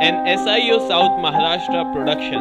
an SIO South Maharashtra production.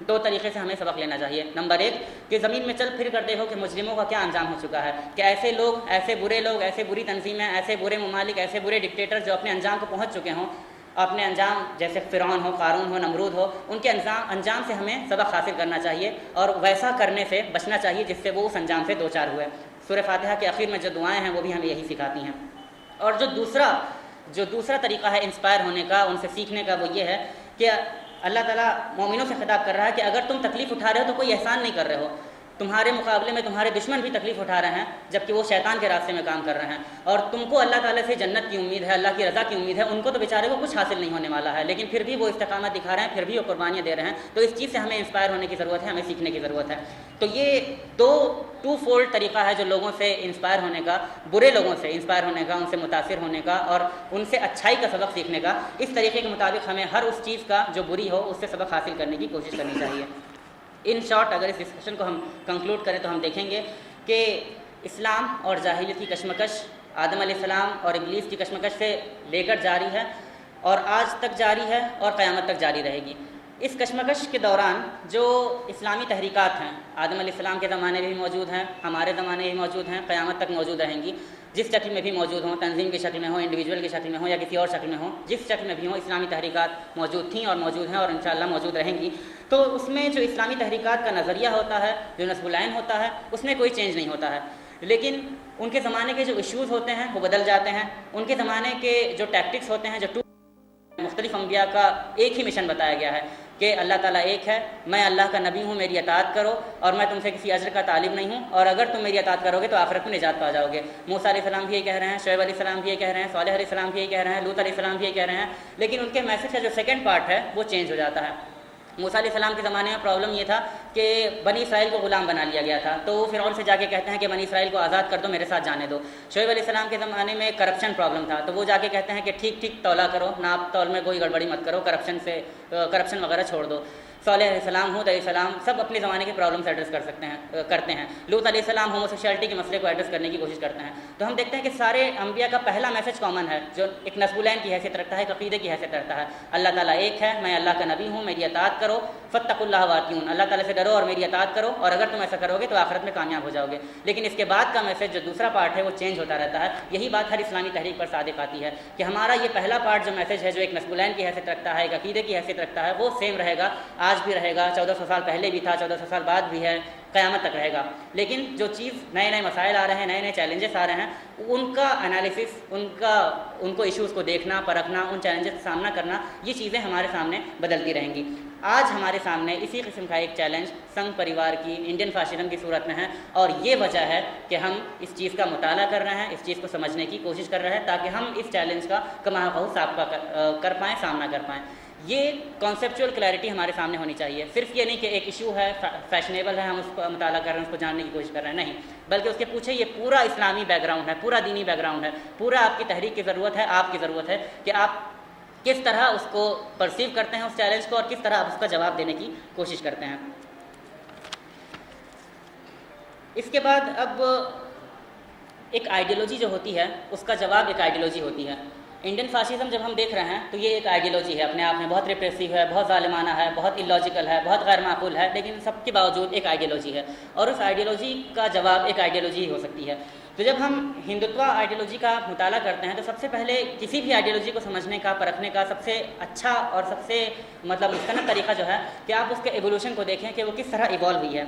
دو طریقے سے ہمیں سبق لینا چاہیے. نمبر ایک کہ زمین میں چل پھر کر دیکھو کہ مجرموں کا کیا انجام ہو چکا ہے, کہ ایسے لوگ, ایسے برے لوگ, ایسے بری تنظیمیں, ایسے برے ممالک, ایسے برے ڈکٹیٹر جو اپنے انجام کو پہنچ چکے ہوں, اپنے انجام جیسے فرعون ہو, قارون ہو, نمرود ہو, ان کے انجام سے ہمیں سبق حاصل کرنا چاہیے اور ویسا کرنے سے بچنا چاہیے جس سے وہ اس انجام سے دو چار ہوئے. سورہ فاتحہ کے آخر میں جو دعائیں ہیں وہ بھی ہمیں یہی سکھاتی ہیں. اور جو دوسرا طریقہ ہے انسپائر ہونے کا, ان سے سیکھنے کا, وہ یہ ہے کہ اللہ تعالیٰ مومنوں سے خطاب کر رہا ہے کہ اگر تم تکلیف اٹھا رہے ہو تو کوئی احسان نہیں کر رہے ہو. تمہارے مقابلے میں تمہارے دشمن بھی تکلیف اٹھا رہے ہیں جبکہ وہ شیطان کے راستے میں کام کر رہے ہیں, اور تم کو اللہ تعالیٰ سے جنت کی امید ہے, اللہ کی رضا کی امید ہے. ان کو تو بیچارے کو کچھ حاصل نہیں ہونے والا ہے, لیکن پھر بھی وہ استقامت دکھا رہے ہیں, پھر بھی وہ قربانیاں دے رہے ہیں. تو اس چیز سے ہمیں انسپائر ہونے کی ضرورت ہے, ہمیں سیکھنے کی ضرورت ہے. تو یہ ٹو فولڈ طریقہ ہے جو لوگوں سے انسپائر ہونے کا, برے لوگوں سے انسپائر ہونے کا, ان سے متاثر ہونے کا اور ان سے اچھائی کا سبق سیکھنے کا. اس طریقے کے مطابق ہمیں ہر اس چیز کا جو بری ہو اس سے سبق حاصل کرنے کی کوشش کرنی چاہیے. ان شارٹ اگر اس ڈسکشن کو ہم کنکلوڈ کریں تو ہم دیکھیں گے کہ اسلام اور جاہلیت کی کشمکش آدم علیہ السلام اور ابلیس کی کشمکش سے لے کر جاری ہے اور آج تک جاری ہے اور قیامت تک جاری رہے گی. اس کشمکش کے دوران جو اسلامی تحریکات ہیں آدم علیہ السلام کے زمانے میں بھی موجود ہیں, ہمارے زمانے میں بھی موجود ہیں, قیامت تک موجود رہیں گی. جس شکل میں بھی موجود ہوں, تنظیم کی شکل میں ہوں, انڈیویجول کی شکل میں ہوں یا کسی اور شکل میں ہوں, جس شکل میں بھی ہوں, اسلامی تحریکات موجود تھیں اور موجود ہیں اور انشاءاللہ موجود رہیں گی. تو اس میں جو اسلامی تحریکات کا نظریہ ہوتا ہے, جو نصب العین ہوتا ہے, اس میں کوئی چینج نہیں ہوتا ہے. لیکن ان کے زمانے کے جو ایشوز ہوتے ہیں وہ بدل جاتے ہیں. ان کے زمانے کے جو ٹیکٹکس ہوتے ہیں, جو مختلف انبیاء کا ایک ہی مشن بتایا گیا ہے کہ اللہ تعالیٰ ایک ہے, میں اللہ کا نبی ہوں, میری اطاعت کرو اور میں تم سے کسی اجر کا طالب نہیں ہوں, اور اگر تم میری اطاعت کرو گے تو آخرت میں نجات پا جاؤ گے. موسیٰ علیہ السلام بھی یہ کہہ رہے ہیں, شعیب علیہ السلام بھی یہ کہہ رہے ہیں, صالح علیہ السلام بھی یہ کہہ رہے ہیں, لوط علیہ السلام بھی یہ کہہ رہے ہیں. لیکن ان کے میسج کا جو سیکنڈ پارٹ ہے وہ چینج ہو جاتا ہے. موسیٰ علیہ السلام کے زمانے میں پرابلم یہ تھا کہ بنی اسرائیل کو غلام بنا لیا گیا تھا, تو وہ فرعون سے جا کے کہتے ہیں کہ بنی اسرائیل کو آزاد کر دو, میرے ساتھ جانے دو. شعیب علیہ السلام کے زمانے میں کرپشن پرابلم تھا, تو وہ جا کے کہتے ہیں کہ ٹھیک تولا کرو, ناپ تول میں کوئی گڑبڑی مت کرو, کرپشن وغیرہ چھوڑ دو. صالح علیہ السلام, ہود علیہ السلام سب اپنے زمانے کے پرابلم سے ایڈریس کرتے ہیں. لوط علیہ السلام ہوموسیکشوالٹی کے مسئلے کو ایڈریس کرنے کی کوشش کرتے ہیں. تو ہم دیکھتے ہیں کہ سارے انبیاء کا پہلا میسج کامن ہے, جو ایک نصب العین کی حیثیت رکھتا ہے, ایک عقیدے کی حیثیت رکھتا ہے. اللہ تعالیٰ ایک ہے, میں اللہ کا نبی ہوں, میری اطاعت کرو, فاتقوا اللہ واطیعون, اللہ تعالیٰ سے ڈرو اور میری اطاعت کرو, اور اگر تم ایسا کرو گے تو آخرت میں کامیاب ہو جاؤ گے. لیکن اس کے بعد کا میسج جو دوسرا پارٹ ہے وہ چینج ہوتا رہتا ہے. یہی بات ہر اسلامی تحریک پر صادق آتی ہے کہ ہمارا یہ پہلا پارٹ جو میسج ہے, جو ایک نصب العین کی حیثیت رکھتا ہے, ایک عقیدے کی حیثیت رکھتا ہے, وہ سیم رہے گا, آج بھی رہے گا, 1400 سال پہلے بھی تھا, 1400 سال بعد بھی ہے, قیامت تک رہے گا. لیکن جو چیز نئے مسائل آ رہے ہیں, نئے چیلنجز آ رہے ہیں, ان کا انالیسس, ان کو ایشوز کو دیکھنا, پرکھنا, ان چیلنجز کا سامنا کرنا, یہ چیزیں ہمارے سامنے بدلتی رہیں گی. آج ہمارے سامنے اسی قسم کا ایک چیلنج سنگھ پریوار کی, انڈین فاشزم کی صورت میں ہے, اور یہ وجہ ہے کہ ہم اس چیز کا مطالعہ کر رہے ہیں, اس چیز کو سمجھنے کی کوشش کر رہے ہیں, تاکہ ہم اس چیلنج کا کما بہو سابقہ کر پائیں, سامنا کر پائیں. یہ کانسیپچول کلیئرٹی ہمارے سامنے ہونی چاہیے. صرف یہ نہیں کہ ایک ایشو ہے, فیشنیبل ہے, ہم اس کو مطالعہ کر رہے ہیں, اس کو جاننے کی کوشش کر رہے ہیں, نہیں, بلکہ اس کے پیچھے یہ پورا اسلامی بیک گراؤنڈ ہے, پورا دینی بیک گراؤنڈ ہے, پورا آپ کی تحریک کی ضرورت ہے, آپ کی ضرورت ہے کہ آپ کس طرح اس کو پرسیو کرتے ہیں اس چیلنج کو, اور کس طرح آپ اس کا جواب دینے کی کوشش کرتے ہیں. اس کے بعد اب ایک آئیڈیالوجی جو ہوتی ہے اس کا جواب ایک آئیڈیالوجی ہوتی ہے. انڈین فاشزم جب ہم دیکھ رہے ہیں تو یہ ایک آئیڈیالوجی ہے, اپنے آپ میں بہت ریپریسیو ہے, بہت ظالمانہ ہے, بہت اللاجیکل ہے, بہت غیر معقول ہے, لیکن سب کے باوجود ایک آئیڈیالوجی ہے, اور اس آئیڈیالوجی کا جواب ایک آئیڈیالوجی ہی ہو سکتی ہے. تو جب ہم ہندوتوا آئیڈیالوجی کا مطالعہ کرتے ہیں تو سب سے پہلے کسی بھی آئیڈیالوجی کو سمجھنے کا, پرکھنے کا سب سے اچھا اور سب سے مستند طریقہ جو ہے کہ آپ اس کے ایوولوشن کو دیکھیں کہ وہ کس طرح ایوالو ہوئی ہے.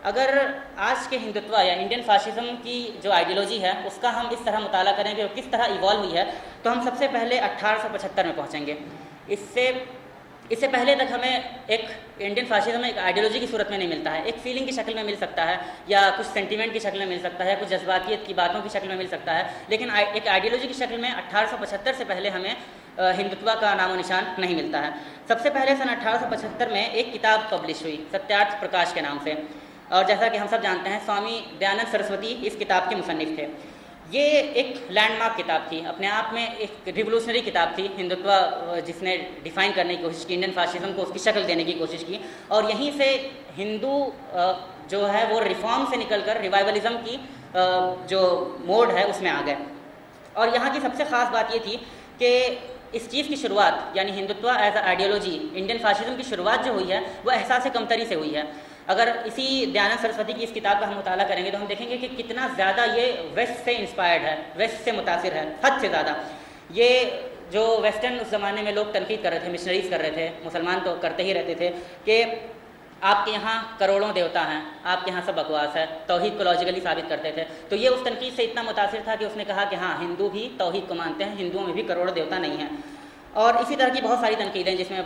اگر آج کے ہندوتوا یا انڈین فاشزم کی جو آئیڈیالوجی ہے اس کا ہم اس طرح مطالعہ کریں کہ وہ کس طرح ایوالو ہوئی ہے, تو ہم سب سے پہلے 1875 میں پہنچیں گے. اس سے پہلے تک ہمیں ایک انڈین فاشزم ایک آئیڈیالوجی کی صورت میں نہیں ملتا ہے, ایک فیلنگ کی شکل میں مل سکتا ہے, یا کچھ سینٹیمنٹ کی شکل میں مل سکتا ہے, کچھ جذباتیت کی باتوں کی شکل میں مل سکتا ہے, لیکن ایک آئیڈیالوجی کی شکل میں 1875 سے پہلے ہمیں ہندوتوا کا نام و نشان نہیں ملتا ہے. سب سے پہلے سن 1875 میں ایک کتاب پبلش ہوئی ستیارتھ پرکاش کے نام سے, اور جیسا کہ ہم سب جانتے ہیں سوامی دیانند سرسوتی اس کتاب کے مصنف تھے. یہ ایک لینڈ مارک کتاب تھی, اپنے آپ میں ایک ریولوشنری کتاب تھی. ہندوتوا جس نے ڈیفائن کرنے کی کوشش کی, انڈین فاشزم کو اس کی شکل دینے کی کوشش کی, اور یہیں سے ہندو جو ہے وہ ریفارم سے نکل کر ریوائولزم کی جو موڈ ہے اس میں آ گئے. اور یہاں کی سب سے خاص بات یہ تھی کہ اس چیز کی شروعات یعنی Hindutva as a ideology, Indian fascism کی شروعات جو ہوئی ہے وہ احساس کمتری سے ہوئی ہے۔ اگر اسی دیانند سرسوتی کی اس کتاب کا ہم مطالعہ کریں گے تو ہم دیکھیں گے کہ کتنا زیادہ یہ ویسٹ سے انسپائرڈ ہے، ویسٹ سے متاثر ہے، حد سے زیادہ۔ یہ جو ویسٹرن اس زمانے میں لوگ تنقید کر رہے تھے، مشنریز کر رہے تھے، مسلمان تو کرتے ہی رہتے تھے کہ آپ کے یہاں کروڑوں دیوتا ہیں، آپ کے یہاں سب بکواس ہے، توحید کو لاجیکلی ثابت کرتے تھے۔ تو یہ اس تنقید سے اتنا متاثر تھا کہ اس نے کہا کہ ہاں ہندو بھی توحید کو مانتے ہیں، ہندوؤں میں بھی کروڑوں دیوتا نہیں ہیں۔ اور اسی طرح کی بہت ساری تنقیدیں جس میں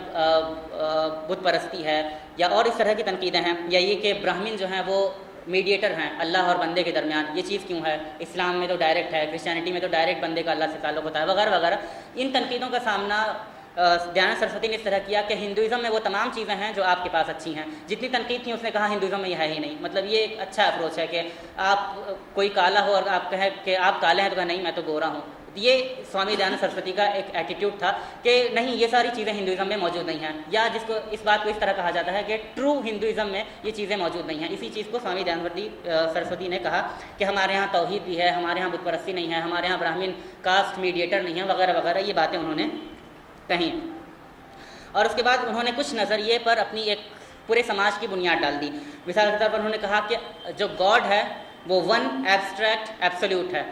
بت پرستی ہے یا اور اس طرح کی تنقیدیں ہیں، یا یہ کہ براہمن جو ہیں وہ میڈیٹر ہیں اللہ اور بندے کے درمیان، یہ چیز کیوں ہے؟ اسلام میں تو ڈائریکٹ ہے، کرسچینٹی میں تو ڈائریکٹ بندے کا اللہ سے تعلق ہوتا ہے، وغیرہ وغیرہ۔ ان تنقیدوں کا سامنا دیانند سرسوتی نے اس طرح کیا کہ ہندوازم میں وہ تمام چیزیں ہیں جو آپ کے پاس اچھی ہیں۔ جتنی تنقید تھی اس نے کہا ہندوازم میں یہ ہے ہی نہیں۔ مطلب یہ ایک اچھا اپروچ ہے کہ آپ کوئی کالا ہو اور آپ کہیں کہ آپ کالے ہیں تو کہا نہیں میں تو گورا ہوں۔ یہ سوامی دیانند سرسوتی کا ایک ایٹیٹیوڈ تھا کہ نہیں یہ ساری چیزیں ہندوازم میں موجود نہیں ہیں، یا جس کو اس بات کو اس طرح کہا جاتا ہے کہ ٹرو ہندوازم میں یہ چیزیں موجود نہیں ہیں۔ اسی چیز کو سوامی دیانند سرسوتی نے کہا کہ ہمارے ہاں توحید بھی ہے، ہمارے ہاں بت پرستی نہیں ہے، ہمارے ہاں براہمن کاسٹ میڈیٹر نہیں ہے، وغیرہ وغیرہ، یہ باتیں انہوں نے کہیں۔ اور اس کے بعد انہوں نے کچھ نظریے پر اپنی ایک پورے سماج کی بنیاد ڈال دی۔ مثال کے طور پر انہوں نے کہا کہ جو گاڈ ہے وہ ون ایبسٹریکٹ ایبسولوٹ ہے،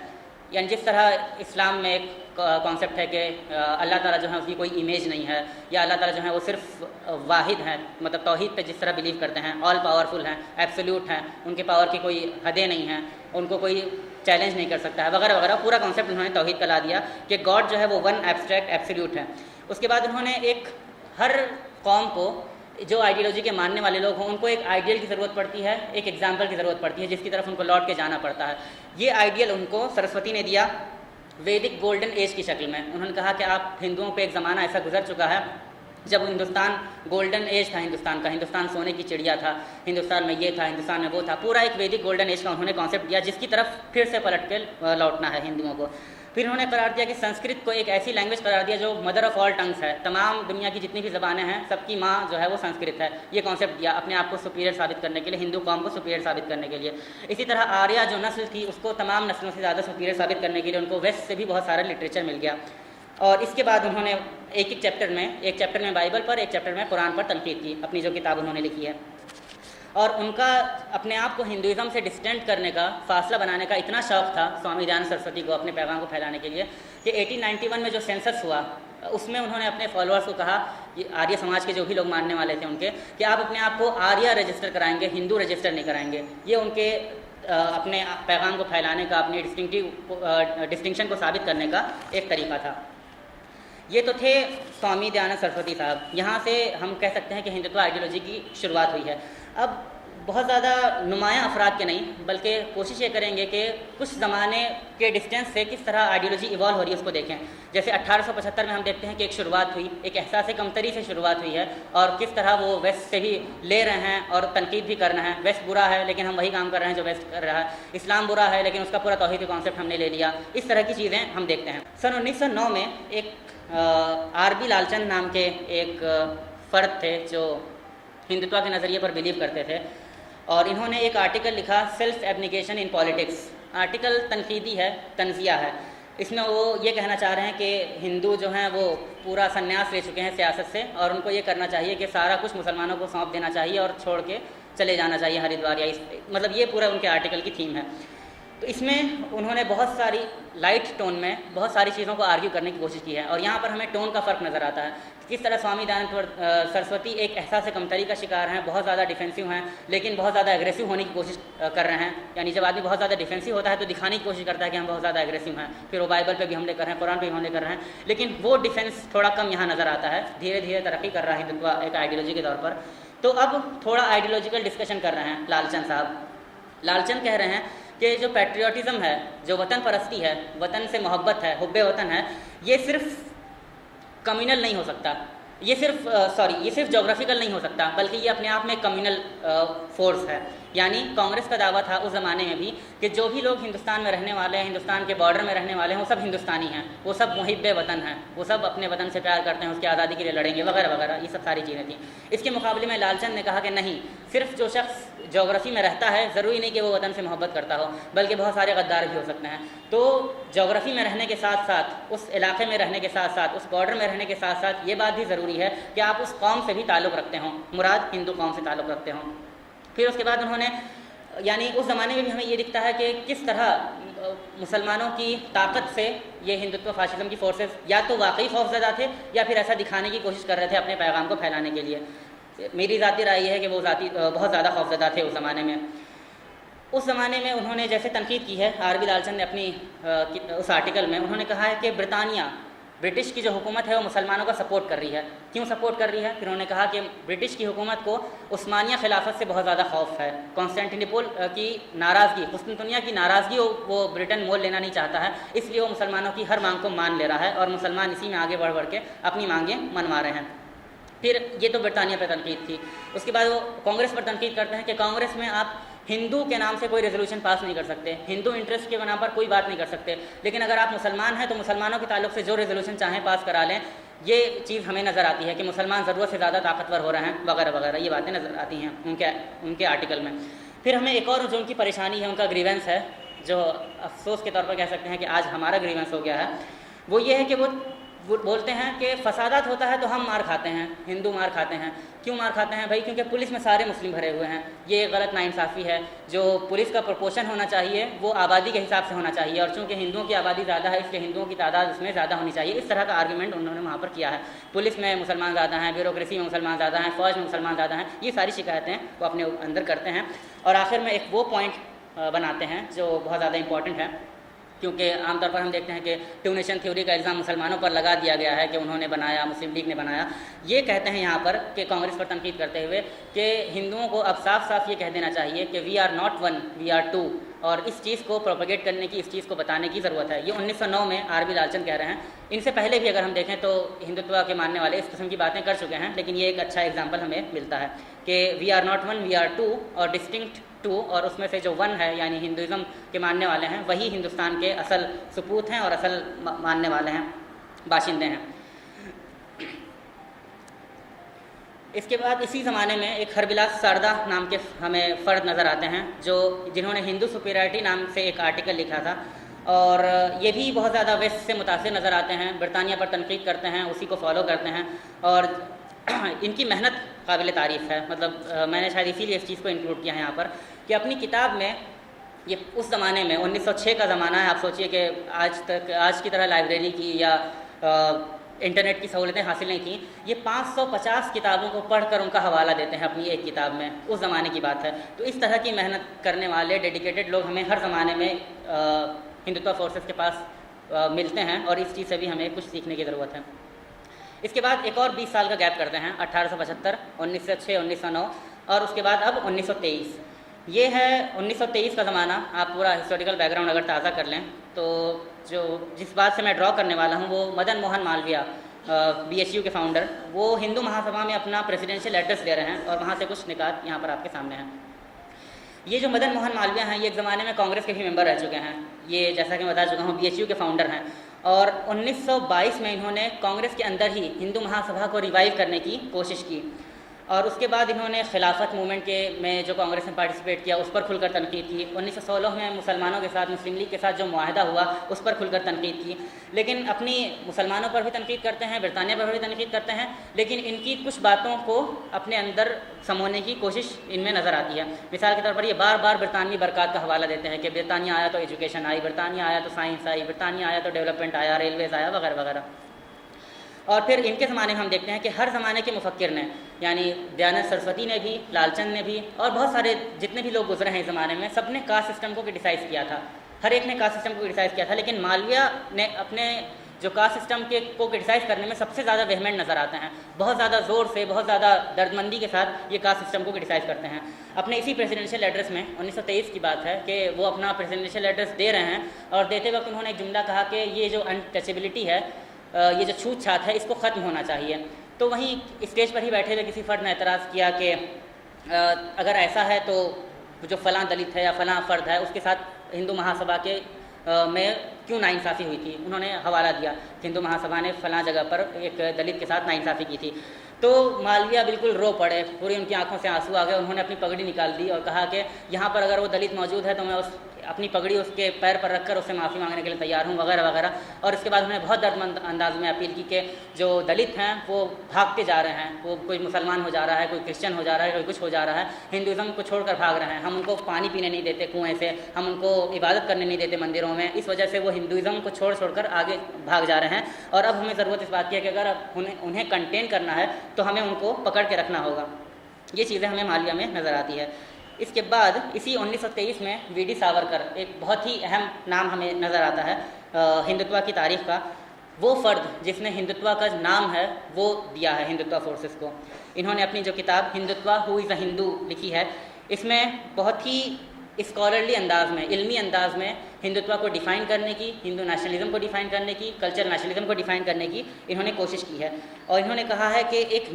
یعنی جس طرح اسلام میں ایک کانسیپٹ ہے کہ اللہ تعالیٰ جو ہے اس کی کوئی امیج نہیں ہے، یا اللہ تعالیٰ جو ہے وہ صرف واحد ہیں، مطلب توحید پہ جس طرح بلیو کرتے ہیں، آل پاورفل ہیں، ایبسولوٹ ہیں، ان کے پاور کی کوئی حدیں نہیں ہیں، ان کو کوئی چیلنج نہیں کر سکتا ہے، وغیرہ وغیرہ۔ پورا کانسیپٹ انہوں نے توحید کا لا دیا کہ گاڈ جو ہے وہ ون ایبسٹریکٹ ایبسولوٹ ہے۔ اس کے بعد انہوں نے ایک ہر قوم کو جو آئیڈیالوجی کے ماننے والے لوگ ہوں ان کو ایک آئیڈیل کی ضرورت پڑتی ہے، ایک ایگزامپل کی ضرورت پڑتی ہے جس کی طرف ان کو لوٹ کے جانا پڑتا ہے۔ یہ آئیڈیل ان کو سرسوتی نے دیا ویدک گولڈن ایج کی شکل میں۔ انہوں نے کہا کہ آپ ہندوؤں پہ ایک زمانہ ایسا گزر چکا ہے جب ہندوستان گولڈن ایج تھا، ہندوستان کا، ہندوستان سونے کی چڑیا تھا، ہندوستان میں یہ تھا، ہندوستان میں وہ تھا، پورا ایک ویدک گولڈن ایج کا انہوں نے کانسیپٹ دیا جس کی طرف پھر سے پلٹ کے لوٹنا ہے ہندوؤں کو۔ پھر انہوں نے قرار دیا کہ سنسکرت کو ایک ایسی لینگویج قرار دیا جو مدر آف آل ٹنگس ہے، تمام دنیا کی جتنی بھی زبانیں ہیں سب کی ماں جو ہے وہ سنسکرت ہے۔ یہ کانسیپٹ دیا اپنے آپ کو سپیریئر ثابت کرنے کے لیے، ہندو قوم کو سپیریئر ثابت کرنے کے لیے۔ اسی طرح آریہ جو نسل تھی اس کو تمام نسلوں سے زیادہ سپیریئر ثابت کرنے کے لیے ان کو ویسٹ سے بھی بہت سارا لٹریچر مل گیا۔ اور اس کے بعد انہوں نے ایک چیپٹر میں بائبل پر، ایک چیپٹر میں قرآن پر تنقید کی، اپنی جو کتاب انہوں نے لکھی ہے۔ اور ان کا اپنے آپ کو ہندوازم سے ڈسٹینٹ کرنے کا، فاصلہ بنانے کا اتنا شوق تھا سوامی دیانند سرسوتی کو اپنے پیغام کو پھیلانے کے لیے کہ 1891 میں جو سینسس ہوا اس میں انہوں نے اپنے فالوورس کو کہا، یہ آریہ سماج کے جو بھی لوگ ماننے والے تھے ان کے، کہ آپ اپنے آپ کو آریہ رجسٹر کرائیں گے، ہندو رجسٹر نہیں کرائیں گے۔ یہ ان کے اپنے پیغام کو پھیلانے کا، اپنی ڈسٹنکشن کو ثابت کرنے کا ایک طریقہ تھا۔ یہ تو تھے سوامی دیانند سرسوتی صاحب۔ یہاں سے ہم کہہ سکتے ہیں کہ ہندوتوا آئیڈیالوجی کی شروعات ہوئی ہے۔ اب بہت زیادہ نمایاں افراد کے نہیں بلکہ کوشش یہ کریں گے کہ کچھ زمانے کے ڈسٹینس سے کس طرح آئیڈیالوجی ایوالو ہو رہی ہے اس کو دیکھیں۔ جیسے 1875 میں ہم دیکھتے ہیں کہ ایک شروعات ہوئی، ایک احساس کمتری سے شروعات ہوئی ہے، اور کس طرح وہ ویسٹ سے بھی لے رہے ہیں اور تنقید بھی کر رہے ہیں۔ ویسٹ برا ہے لیکن ہم وہی کام کر رہے ہیں جو ویسٹ کر رہا ہے، اسلام برا ہے لیکن اس کا پورا توحید کا کانسیپٹ ہم نے لے لیا۔ اس طرح کی چیزیں ہم دیکھتے ہیں۔ سن 1909 میں ایک آر بی لال چند نام کے ایک فرد تھے جو ہندوتوا کے نظریے پر بلیو کرتے تھے، اور انہوں نے ایک آرٹیکل لکھا سیلف ایبنیگیشن ان پالیٹکس۔ آرٹیکل تنقیدی ہے، تنزیہ ہے۔ اس میں وہ یہ کہنا چاہ رہے ہیں کہ ہندو جو ہیں وہ پورا سنیاس لے چکے ہیں سیاست سے، اور ان کو یہ کرنا چاہیے کہ سارا کچھ مسلمانوں کو سونپ دینا چاہیے اور چھوڑ کے چلے جانا چاہیے ہریدوار، یا مطلب یہ پورا ان کے آرٹیکل کی تھیم ہے۔ تو اس میں انہوں نے بہت ساری لائٹ ٹون میں بہت ساری چیزوں کو آرگیو کرنے کی کوشش کی ہے، اور یہاں پر ہمیں ٹون کا فرق نظر آتا ہے۔ کس طرح سوامی دیانند سرسوتی ایک احساس کمتری کا شکار ہیں، بہت زیادہ ڈیفینسو ہیں لیکن بہت زیادہ ایگریسو ہونے کی کوشش کر رہے ہیں۔ یعنی جب آدمی بہت زیادہ ڈیفینسو ہوتا ہے تو دکھانے کی کوشش کرتا ہے کہ ہم بہت زیادہ ایگریسو ہیں، پھر وہ بائبل پہ بھی حملے کر رہے ہیں، قرآن پہ بھی حملے کر رہے ہیں، لیکن وہ ڈیفینس تھوڑا کم یہاں نظر آتا ہے۔ دھیرے دھیرے ترقی کر رہا ہے ہندوتوا ایک آئیڈیالوجی کے طور پر۔ تو اب تھوڑا آئیڈیالوجیکل ڈسکشن کر رہے ہیں لال چند صاحب۔ لال چند کہہ رہے ہیں کہ جو پیٹریوٹزم ہے، جو وطن پرستی ہے، وطن سے محبت ہے، حب وطن ہے، یہ صرف کمیونل نہیں ہو سکتا، یہ صرف جغرافیکل نہیں ہو سکتا، بلکہ یہ اپنے آپ میں کمیونل فورس ہے۔ یعنی کانگریس کا دعویٰ تھا اس زمانے میں بھی کہ جو بھی لوگ ہندوستان میں رہنے والے ہیں، ہندوستان کے بارڈر میں رہنے والے ہیں، وہ سب ہندوستانی ہیں، وہ سب محب وطن ہیں، وہ سب اپنے وطن سے پیار کرتے ہیں، اس کی آزادی کے لیے لڑیں گے، وغیرہ وغیرہ، یہ سب ساری چیزیں تھیں۔ اس کے مقابلے میں لال چند نے کہا کہ نہیں، صرف جو شخص جغرافی میں رہتا ہے ضروری نہیں کہ وہ وطن سے محبت کرتا ہو، بلکہ بہت سارے غدار بھی ہو سکتے ہیں۔ تو جغرافی میں رہنے کے ساتھ ساتھ، اس علاقے میں رہنے کے ساتھ ساتھ، اس بارڈر میں رہنے کے ساتھ ساتھ یہ بات بھی ضروری ہے کہ آپ اس قوم سے بھی تعلق رکھتے ہوں، مراد ہندو قوم سے تعلق رکھتے ہوں۔ پھر اس کے بعد انہوں نے یعنی اس زمانے میں بھی ہمیں یہ دکھتا ہے کہ کس طرح مسلمانوں کی طاقت سے یہ ہندوتو فاشزم کی فورسز یا تو واقعی خوفزدہ تھے یا پھر ایسا دکھانے کی کوشش کر رہے تھے اپنے پیغام کو پھیلانے کے لیے۔ میری ذاتی رائے یہ ہے کہ وہ بہت زیادہ خوفزدہ تھے اس زمانے میں۔ اس زمانے میں انہوں نے جیسے تنقید کی ہے آر بی لالچند نے اپنی اس آرٹیکل میں، انہوں نے کہا ہے کہ برٹش کی جو حکومت ہے وہ مسلمانوں کا سپورٹ کر رہی ہے۔ کیوں سپورٹ کر رہی ہے؟ پھر انہوں نے کہا کہ برٹش کی حکومت کو عثمانیہ خلافت سے بہت زیادہ خوف ہے، کانسٹینٹینوپل کی ناراضگی، قسطنطنیہ کی ناراضگی وہ برٹن مول لینا نہیں چاہتا ہے، اس لیے وہ مسلمانوں کی ہر مانگ کو مان لے رہا ہے اور مسلمان اسی میں آگے بڑھ بڑھ کے اپنی مانگیں منوا رہے ہیں۔ پھر یہ تو برطانیہ پہ تنقید تھی۔ اس کے بعد وہ کانگریس پر تنقید کرتے ہیں کہ کانگریس میں آپ ہندو کے نام سے کوئی ریزولوشن پاس نہیں کر سکتے، ہندو انٹرسٹ کے بنا پر کوئی بات نہیں کر سکتے، لیکن اگر آپ مسلمان ہیں تو مسلمانوں کے تعلق سے جو ریزولوشن چاہیں پاس کرا لیں۔ یہ چیز ہمیں نظر آتی ہے کہ مسلمان ضرورت سے زیادہ طاقتور ہو رہے ہیں وغیرہ وغیرہ، یہ باتیں نظر آتی ہیں ان کے آرٹیکل میں۔ پھر ہمیں ایک اور جو ان کی پریشانی ہے، ان کا گریونس ہے، جو افسوس کے طور پر کہہ سکتے ہیں کہ آج ہمارا گریونس ہو گیا ہے، وہ یہ ہے کہ وہ بولتے ہیں کہ فسادات ہوتا ہے تو ہم مار کھاتے ہیں، ہندو مار کھاتے ہیں۔ کیوں مار کھاتے ہیں بھائی؟ کیونکہ پولیس میں سارے مسلم بھرے ہوئے ہیں۔ یہ ایک غلط ناانصافی ہے۔ جو پولیس کا پرپورشن ہونا چاہیے وہ آبادی کے حساب سے ہونا چاہیے، اور چونکہ ہندوؤں کی آبادی زیادہ ہے اس لیے ہندوؤں کی تعداد اس میں زیادہ ہونی چاہیے۔ اس طرح کا آرگومنٹ انہوں نے وہاں پر کیا ہے۔ پولیس میں مسلمان زیادہ ہیں، بیوروکریسی میں مسلمان زیادہ ہیں، فوج میں مسلمان زیادہ ہیں، یہ ساری شکایتیں وہ اپنے اندر کرتے ہیں۔ اور آخر میں ایک وہ پوائنٹ بناتے ہیں جو بہت زیادہ امپورٹنٹ ہے، کیونکہ عام طور پر ہم دیکھتے ہیں کہ ٹو نیشن تھیوری کا الزام مسلمانوں پر لگا دیا گیا ہے کہ انہوں نے بنایا، مسلم لیگ نے بنایا۔ یہ کہتے ہیں یہاں پر کہ کانگریس پر تنقید کرتے ہوئے کہ ہندوؤں کو اب صاف صاف یہ کہہ دینا چاہیے کہ we are not one, we are two, اور اس چیز کو پروپیگیٹ کرنے کی، اس چیز کو بتانے کی ضرورت ہے۔ یہ 1909 میں آر بی لالچند کہہ رہے ہیں۔ ان سے پہلے بھی اگر ہم دیکھیں تو ہندوتوا کے ماننے والے اس قسم کی باتیں کر چکے ہیں، لیکن یہ ایک اچھا ایگزامپل ہمیں ملتا ہے کہ we are not one, we are two, اور ڈسٹنکٹ ٹو، اور اس میں سے جو ون ہے یعنی ہندوازم کے ماننے والے ہیں وہی ہندوستان کے اصل سپوت ہیں اور اصل ماننے والے ہیں، باشندے ہیں۔ اس کے بعد اسی زمانے میں ایک ہربلاس ساردا نام کے ہمیں فرد نظر آتے ہیں جنہوں نے ہندو سپیریورٹی نام سے ایک آرٹیکل لکھا تھا، اور یہ بھی بہت زیادہ ویسٹ سے متاثر نظر آتے ہیں، برطانیہ پر تنقید کرتے ہیں، اسی کو فالو کرتے ہیں، اور ان کی محنت قابل تعریف ہے۔ مطلب میں نے شاید اسی لیے اس چیز کو انکلوڈ کیا ہے یہاں پر کہ اپنی کتاب میں، یہ اس زمانے میں 1906 کا زمانہ ہے، آپ سوچئے کہ آج کی طرح لائبریری کی یا انٹرنیٹ کی سہولتیں حاصل نہیں تھیں، یہ 550 کتابوں کو پڑھ کر ان کا حوالہ دیتے ہیں اپنی ایک کتاب میں، اس زمانے کی بات ہے۔ تو اس طرح کی محنت کرنے والے ڈیڈیکیٹڈ لوگ ہمیں ہر زمانے میں ہندوتوا فورسز کے پاس ملتے ہیں، اور اس چیز سے بھی ہمیں کچھ سیکھنے کی ضرورت ہے۔ اس کے بعد ایک اور 20 سال کا گیپ کرتے ہیں، 1875، 1906، 1909، اور اس کے بعد اب 1923۔ یہ ہے 1923 کا زمانہ۔ آپ پورا ہسٹوریکل بیک گراؤنڈ اگر تازہ کر لیں تو جس بات سے میں ڈرا کرنے والا ہوں وہ مدن موہن مالویہ، BHU کے فاؤنڈر، وہ ہندو مہاسبھا میں اپنا پریزیڈنشیل ایڈریس دے رہے ہیں، اور وہاں سے کچھ نکات یہاں پر آپ کے سامنے ہیں۔ یہ جو مدن موہن مالویہ ہیں، یہ ایک زمانے میں کانگریس کے بھی ممبر رہ چکے ہیں، یہ جیسا کہ میں بتا چکا ہوں BHU کے فاؤنڈر ہیں، اور 1922 میں انہوں نے کانگریس کے اندر ہی ہندو مہاسبھا کو ریوائیو کرنے کی کوشش کی، اور اس کے بعد انہوں نے خلافت موومنٹ میں جو کانگریس نے پارٹیسپیٹ کیا اس پر کھل کر تنقید کی۔ 1916 میں مسلمانوں کے ساتھ، مسلم لیگ کے ساتھ جو معاہدہ ہوا اس پر کھل کر تنقید کی، لیکن اپنی مسلمانوں پر بھی تنقید کرتے ہیں، برطانیہ پر بھی تنقید کرتے ہیں، لیکن ان کی کچھ باتوں کو اپنے اندر سمونے کی کوشش ان میں نظر آتی ہے۔ مثال کے طور پر یہ بار بار برطانوی برکات کا حوالہ دیتے ہیں کہ برطانیہ آیا تو ایجوکیشن آئی، برطانیہ آیا تو سائنس آئی، برطانیہ آیا تو ڈیولپمنٹ آیا، ریلویز آیا، وغیرہ وغیرہ۔ اور پھر ان کے زمانے میں ہم دیکھتے ہیں کہ ہر زمانے کے مفکر نے، یعنی دیانند سرسوتی نے بھی، لال چند نے بھی، اور بہت سارے جتنے بھی لوگ گزرے ہیں اس زمانے میں، سب نے کاسٹ سسٹم کو کرٹیسائز کیا تھا، ہر ایک نے کاسٹ سسٹم کو کرٹیسائز کیا تھا، لیکن مالویہ نے اپنے جو کاسٹ سسٹم کو کرٹیسائز کرنے میں سب سے زیادہ وہمنٹ نظر آتے ہیں، بہت زیادہ زور سے، بہت زیادہ دردمندی کے ساتھ یہ کاسٹ سسٹم کو کرٹیسائز کرتے ہیں۔ اپنے اسی پریزیڈنشیل ایڈریس میں 1923 کی بات ہے کہ وہ اپنا پریزیڈنشیل ایڈریس دے رہے ہیں، اور دیتے وقت انہوں نے ایک جملہ کہا کہ یہ جو انٹچیبلٹی ہے، یہ جو چھوت چھات ہے، اس کو ختم ہونا چاہیے۔ تو وہیں اسٹیج پر ہی بیٹھے ہوئے کسی فرد نے اعتراض کیا کہ اگر ایسا ہے تو جو فلاں دلت ہے یا فلاں فرد ہے اس کے ساتھ ہندو مہاسبھا کے میں کیوں ناانصافی ہوئی تھی۔ انہوں نے حوالہ دیا کہ ہندو مہاسبھا نے فلاں جگہ پر ایک دلت کے ساتھ ناانصافی کی تھی۔ تو مالویہ بالکل رو پڑے, پوری ان کی آنکھوں سے آنسو آ گئے. انہوں نے اپنی پگڑی نکال دی اور کہا کہ یہاں پر اگر وہ دلت موجود ہے تو میں اپنی پگڑی اس کے پیر پر رکھ کر اس سے معافی مانگنے کے لیے تیار ہوں, وغیرہ وغیرہ. اور اس کے بعد انہوں نے بہت دردمند انداز میں اپیل کی کہ جو دلت ہیں وہ بھاگتے جا رہے ہیں, وہ کوئی مسلمان ہو جا رہا ہے, کوئی کرسچن ہو جا رہا ہے, کوئی کچھ ہو جا رہا ہے, ہندوازم کو چھوڑ کر بھاگ رہے ہیں. ہم ان کو پانی پینے نہیں دیتے کنویں سے, ہم ان کو عبادت کرنے نہیں دیتے مندروں میں, اس وجہ سے وہ ہندوازم کو چھوڑ کر آگے بھاگ جا رہے ہیں. اور اب ہمیں ضرورت اس بات کی ہے کہ اگر اب انہیں کنٹین کرنا ہے تو ہمیں ان کو پکڑ کے رکھنا ہوگا. یہ چیزیں ہمیں مالویہ میں نظر آتی ہے. اس کے بعد اسی 1923 میں وی ڈی ساورکر, ایک بہت ہی اہم نام ہمیں نظر آتا ہے ہندوتوا کی تاریخ کا, وہ فرد جس نے ہندوتوا کا نام ہے وہ دیا ہے ہندوتوا فورسز کو. انہوں نے اپنی جو کتاب ہندوتوا ہو از اے ہندو لکھی ہے, اس میں بہت ہی اسکالرلی انداز میں, علمی انداز میں ہندوتوا کو ڈیفائن کرنے کی, ہندو نیشنلزم کو ڈیفائن کرنے کی, کلچر نیشنلزم کو ڈیفائن کرنے کی انہوں نے کوشش کی ہے. اور انہوں نے کہا ہے کہ ایک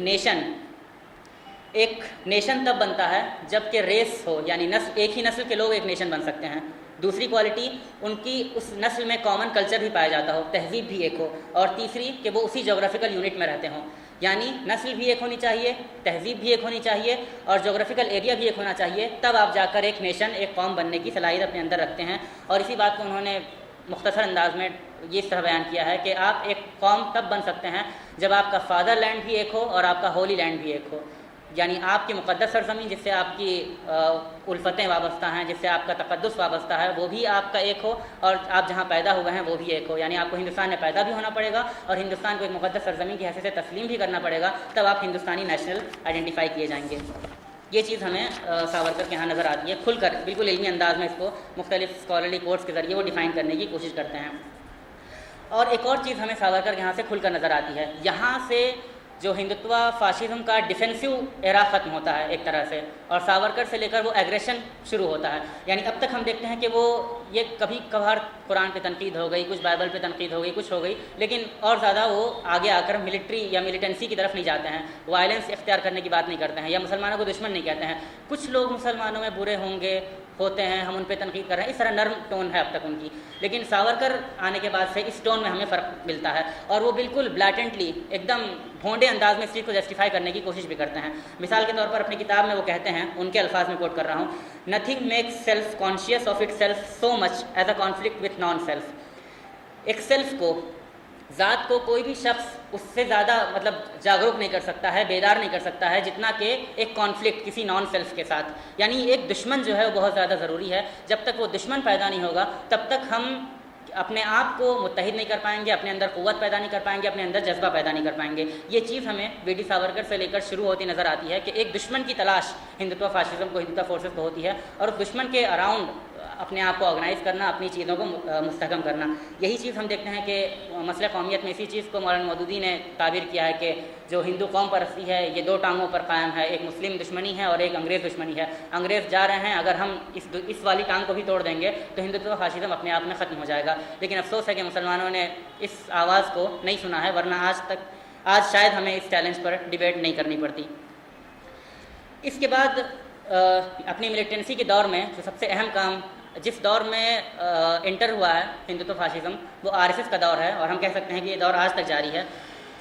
نیشن تب بنتا ہے جب کہ ریس ہو, یعنی ایک ہی نسل کے لوگ ایک نیشن بن سکتے ہیں. دوسری کوالٹی ان کی اس نسل میں کامن کلچر بھی پایا جاتا ہو, تہذیب بھی ایک ہو. اور تیسری کہ وہ اسی جغرافیکل یونٹ میں رہتے ہوں, یعنی نسل بھی ایک ہونی چاہیے, تہذیب بھی ایک ہونی چاہیے, اور جغرافیکل ایریا بھی ایک ہونا چاہیے. تب آپ جا کر ایک نیشن, ایک قوم بننے کی صلاحیت اپنے اندر رکھتے ہیں. اور اسی بات کو انہوں نے مختصر انداز میں یہ اس طرح بیان کیا ہے کہ آپ ایک قوم تب بن سکتے ہیں جب آپ کا فادر لینڈ بھی ایک ہو اور آپ کا ہولی لینڈ بھی ایک ہو, یعنی آپ کی مقدس سرزمین جس سے آپ کی الفتیں وابستہ ہیں, جس سے آپ کا تقدس وابستہ ہے, وہ بھی آپ کا ایک ہو, اور آپ جہاں پیدا ہوئے ہیں وہ بھی ایک ہو. یعنی آپ کو ہندوستان میں پیدا بھی ہونا پڑے گا اور ہندوستان کو ایک مقدس سرزمین کی حیثیت سے تسلیم بھی کرنا پڑے گا, تب آپ ہندوستانی نیشنل آئیڈینٹیفائی کیے جائیں گے. یہ چیز ہمیں ساورکر کے یہاں نظر آتی ہے, کھل کر بالکل علمی انداز میں اس کو مختلف اسکالرلی کورس کے ذریعے وہ ڈیفائن کرنے کی کوشش کرتے ہیں. اور ایک اور چیز ہمیں ساورکر کے یہاں سے کھل کر نظر آتی ہے, یہاں سے جو ہندوتوا فاشزم کا ڈیفینسو ایرا ختم ہوتا ہے ایک طرح سے, اور ساورکر سے لے کر وہ ایگریشن شروع ہوتا ہے. یعنی اب تک ہم دیکھتے ہیں کہ وہ یہ کبھی کبھار قرآن پہ تنقید ہو گئی, کچھ بائبل پہ تنقید ہو گئی, کچھ ہو گئی, لیکن اور زیادہ وہ آگے آ کر ملٹری یا ملیٹنسی کی طرف نہیں جاتے ہیں, وائلنس اختیار کرنے کی بات نہیں کرتے ہیں, یا مسلمانوں کو دشمن نہیں کہتے ہیں. کچھ لوگ مسلمانوں میں برے ہوتے ہیں, ہم ان پہ تنقید کر رہے ہیں, اس طرح نرم ٹون ہے اب تک ان کی. لیکن ساورکر آنے کے بعد سے اس ٹون میں ہمیں فرق ملتا ہے, اور وہ بالکل بلیٹنٹلی ایک دم بھونڈے انداز میں اس چیز کو جسٹیفائی کرنے کی کوشش بھی کرتے ہیں. مثال کے طور پر اپنی کتاب میں وہ کہتے ہیں, ان کے الفاظ میں کوٹ کر رہا ہوں, nothing makes self conscious of it self so much as a conflict with non self. ایک سیلف کو, ذات کو کوئی بھی شخص اس سے زیادہ جاگروک نہیں کر سکتا ہے, بیدار نہیں کر سکتا ہے, جتنا کہ ایک کانفلکٹ کسی نان سیلف کے ساتھ. یعنی ایک دشمن جو ہے وہ بہت زیادہ ضروری ہے. جب تک وہ دشمن پیدا نہیں ہوگا تب تک ہم اپنے آپ کو متحد نہیں کر پائیں گے, اپنے اندر قوت پیدا نہیں کر پائیں گے, اپنے اندر جذبہ پیدا نہیں کر پائیں گے. یہ چیز ہمیں وی ڈی ساورکر سے لے کر شروع ہوتی نظر آتی ہے کہ ایک دشمن کی تلاش ہندوتوا فاشزم کو, ہندوتوا فورسز کو ہوتی ہے, اور اس دشمن کے اراؤنڈ اپنے آپ کو آرگنائز کرنا, اپنی چیزوں کو مستحکم کرنا. یہی چیز ہم دیکھتے ہیں کہ مسئلہ قومیت میں اسی چیز کو مولانا مودودی نے تعبیر کیا ہے کہ جو ہندو قوم پرستی ہے یہ دو ٹانگوں پر قائم ہے, ایک مسلم دشمنی ہے اور ایک انگریز دشمنی ہے. انگریز جا رہے ہیں, اگر ہم اس والی ٹانگ کو بھی توڑ دیں گے تو ہندوتوا فاشزم اپنے آپ میں ختم ہو جائے گا. لیکن افسوس ہے کہ مسلمانوں نے اس آواز کو نہیں سنا ہے, ورنہ آج شاید ہمیں اس چیلنج پر ڈیبیٹ نہیں کرنی پڑتی. اس کے بعد اپنی ملیٹنسی کے دور میں جو سب سے اہم کام جس دور میں انٹر ہوا ہے ہندوتوا فاشزم, وہ آر ایس ایس کا دور ہے, اور ہم کہہ سکتے ہیں کہ یہ دور آج تک جاری ہے.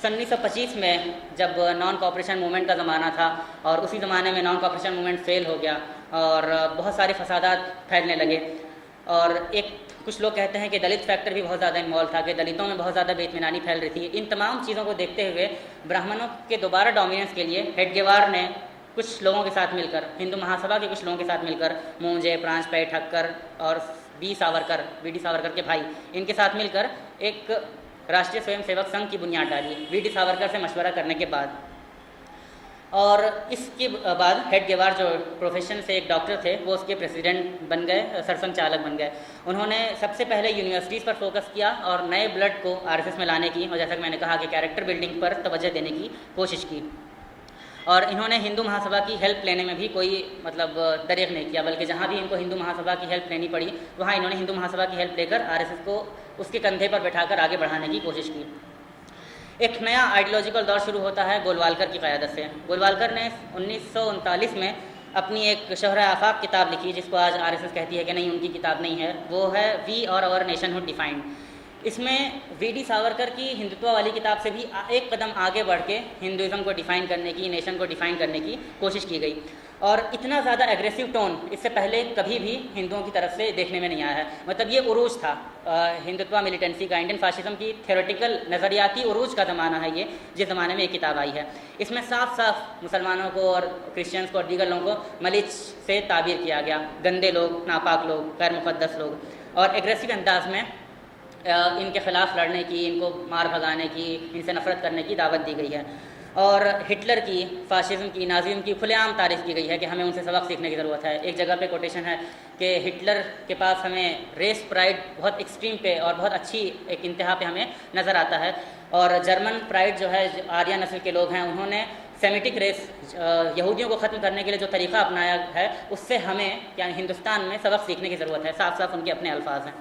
سن 1925 میں جب نان کوآپریشن موومنٹ کا زمانہ تھا, اور اسی زمانے میں نان کوآپریشن موومنٹ فیل ہو گیا اور بہت سارے فسادات پھیلنے لگے, اور کچھ لوگ کہتے ہیں کہ دلت فیکٹر بھی بہت زیادہ انوالو تھا, کہ دلتوں میں بہت زیادہ بے اطمینانی پھیل رہی تھی. ان تمام چیزوں کو دیکھتے ہوئے برہمنوں کے دوبارہ ڈومیننس کے لیے ہیڈگیوار نے کچھ لوگوں کے ساتھ مل کر, ہندو مہاسبھا کے کچھ لوگوں کے ساتھ مل کر, مونجے, پرانچ پے ٹھکر اور وی ڈی ساورکر کے بھائی, ان کے ساتھ مل کر ایک راشٹریہ سوئم سیوک سنگھ کی بنیاد ڈالی وی ڈی ساورکر سے مشورہ کرنے کے بعد. اور اس کے بعد ہیڈگیوار جو پروفیشن سے ایک ڈاکٹر تھے, وہ اس کے پریزیڈنٹ بن گئے, سرسنگ چالک بن گئے. انہوں نے سب سے پہلے یونیورسٹیز پر فوکس کیا اور نئے بلڈ کو آر ایس ایس میں لانے کی, اور جیسا کہ میں نے کہا کہ کیریکٹر بلڈنگ پر توجہ دینے کی کوشش کی. اور انہوں نے ہندو مہاسبھا کی ہیلپ لینے میں بھی کوئی دریغ نہیں کیا, بلکہ جہاں بھی ان کو ہندو مہاسبھا کی ہیلپ لینی پڑی وہاں انہوں نے ہندو مہاسبھا کی ہیلپ لے کر آر ایس ایس کو اس کے کندھے پر بٹھا کر آگے بڑھانے کی کوشش کی. ایک نیا آئیڈیولوجیکل دور شروع ہوتا ہے گولوالکر کی قیادت سے. گولوالکر نے 1939 میں اپنی ایک شہرہ آفاق کتاب لکھی, جس کو آج آر ایس ایس کہتی ہے کہ نہیں, ان کی کتاب نہیں ہے, وہ ہے وی اور اور نیشن ہوڈ ڈیفائنڈ. اس میں وی ڈی ساورکر کی ہندوتوا والی کتاب سے بھی ایک قدم آگے بڑھ کے ہندوازم کو ڈیفائن کرنے کی، نیشن کو ڈیفائن کرنے کی کوشش کی گئی، اور اتنا زیادہ ایگریسو ٹون اس سے پہلے کبھی بھی ہندوؤں کی طرف سے دیکھنے میں نہیں آیا ہے۔ مطلب یہ عروج تھا ہندوتوا ملیٹنسی کا، انڈین فاشزم کی تھیوریٹیکل نظریاتی عروج کا زمانہ ہے یہ، جس زمانے میں یہ کتاب آئی ہے۔ اس میں صاف صاف مسلمانوں کو اور کرسچنس کو اور دیگر لوگوں کو ملچ سے تعبیر کیا گیا، گندے لوگ، ناپاک لوگ، غیر مقدس لوگ، اور ایگریسو انداز میں ان کے خلاف لڑنے کی، ان کو مار بھگانے کی، ان سے نفرت کرنے کی دعوت دی گئی ہے، اور ہٹلر کی، فاشزم کی، نازیزم کی کھلے عام تعریف کی گئی ہے کہ ہمیں ان سے سبق سیکھنے کی ضرورت ہے۔ ایک جگہ پہ کوٹیشن ہے کہ ہٹلر کے پاس ہمیں ریس پرائڈ بہت ایکسٹریم پہ اور بہت اچھی ایک انتہا پہ ہمیں نظر آتا ہے، اور جرمن پرائڈ جو ہے، آریہ نسل کے لوگ ہیں، انہوں نے سیمیٹک ریس یہودیوں کو ختم کرنے کے لیے جو طریقہ اپنایا ہے، اس سے ہمیں یعنی ہندوستان میں سبق سیکھنے کی ضرورت ہے۔ صاف صاف ان کے اپنے الفاظ ہیں۔